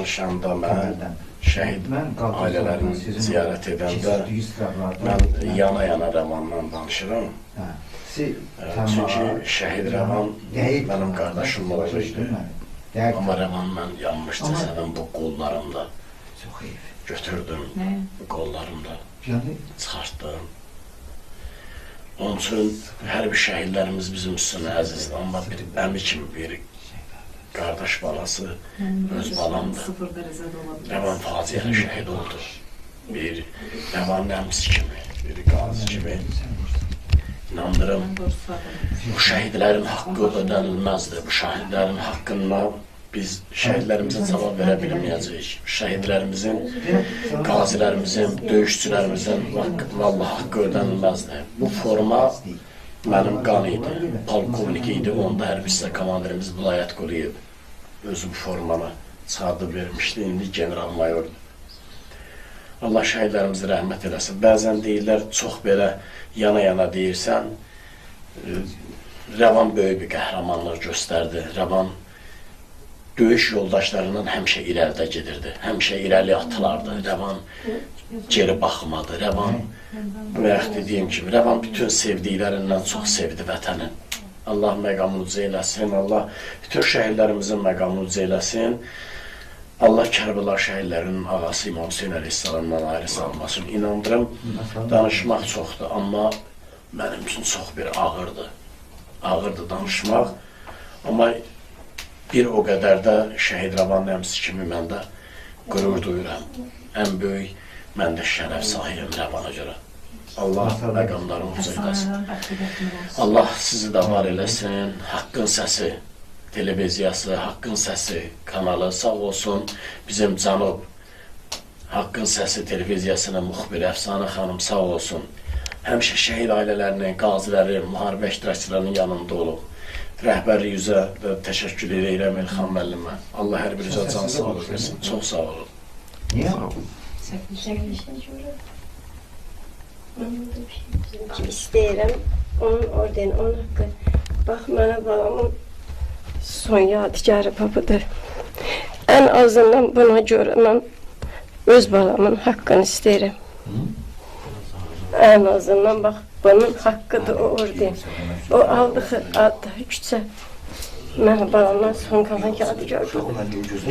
danışanda mən şəhid ailələrini ziyarət edəndə mən yana Rəvandan danışıram. Çünki şəhid Rəvan mənim qardaşım oğlu idi. Amma Rəvan mən yanmışdı sənin bu qollarımda. Götürdüm, qollarımda çıxartdım. Onun üçün hər bir şəhidlərimiz bizim üstünə əzizdir. Amma bir əmi kimi bir qardaş balası öz balamdır. Rəvan faciəli şəhid oldu. Bir Rəvan əmsi kimi, bir qazi kimi. İnandırım, bu şəhidlərin haqqı ödənilməzdir. Bu şəhidlərin haqqından biz şəhidlərimizə cavab verə bilməyəcəyik. Şəhidlərimizin, qazilərimizin, döyüşçülərimizin vallahi haqqı ödənilməzdir. Bu forma mənim qan idi, polkovnik idi, onda hərbi hissə komandirimiz Vilayət Quliyev özü bu formanı çıxardıb vermişdi, indi general mayordur. Allah şəhidlərimizi rəhmət eləsin. Bəzən deyirlər, çox belə yana deyirsən, Rəvan böyük bir qəhrəmanlıq göstərdi. Rəvan döyüş yoldaşlarından həmişə irəlidə gedirdi, həmişə irəli atılardı. Rəvan geri baxmadı. Rəvan, bayaq dediyim kimi, Rəvan bütün sevdiklərindən çox sevdi vətənin. Allah məqamını uca eləsin, Allah bütün şəhidlərimizin məqamını uca eləsin. Allah Kərbəla şəhidlərinin ağası İmam Hüseyin Əleyhisselamdan ayrı salmasın. İnandırım, danışmaq çoxdur, amma mənim üçün çox bir ağırdır. Ağırdır danışmaq, amma bir o qədər də şəhid Rəvan əmsi kimi mən də qürur duyuram. Ən böyük məndə şərəf sahibim Rəvana görə. Allah məqamlarını uca eləsin. Allah sizi də var eləsin. Haqqın səsi televiziyası, Haqqın Səsi kanalı sağ olsun. Bizim Cənub Haqqın Səsi televiziyasının müxbiri Əfsanə xanım sağ olsun. Həmişə şəhid ailələrinin, qazilərin, müharibə iştirakçılarının yanında olub. Rəhbərlik üzə təşəkkür edirəm İlxan müəllimə. Allah hər birinizə can sağlıq versin. Çox sağ olun. Niyə? İstəyirəm onun ordeni, onun haqqı. Bax, mənə balamın son yadigarı papadır. Ən azından buna görə mən öz balamın haqqını istəyirəm. Ən azından bax, bunun haqqıdır o orden. O aldığı adda küçə. Mən balamdan son qalan yadigardır.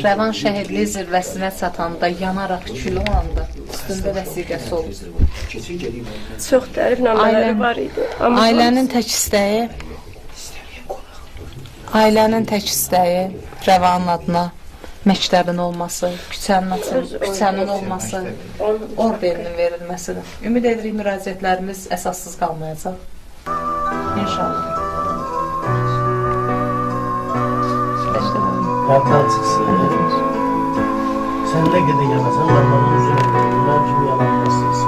Rəvan şəhidliyi zirvəsinə çatanda yanaraq kül olandı. Üstündə vəsiqəsi oldu. Çox tərifnamələri var idi. Ailənin tək istəyi Rəvanın adına məktəbin olması, küçənin olması, ordeninin verilməsidir. Ümid edirik müraciətlərimiz əsassız qalmayacaq. İnşallah. Hərdən çıxsın. Sən nə qədər yanasan, Allah'ın üzrə mən kimi yalanmazsınız.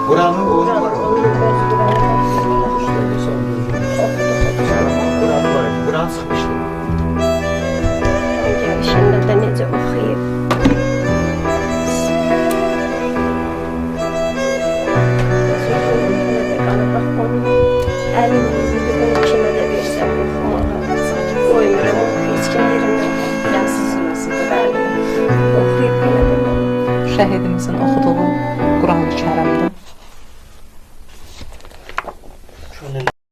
Buranın oğlu var o. Buranı sıkmıştı. Gəlişində də necə oxuyub. Bax, onun əlini kimə də versəm oxumağa. Qoymuram, heç kim yerindən biləsiniz. Oxuyub belə. Şəhidimizin oxuduğu Quran-ı Kərimdir.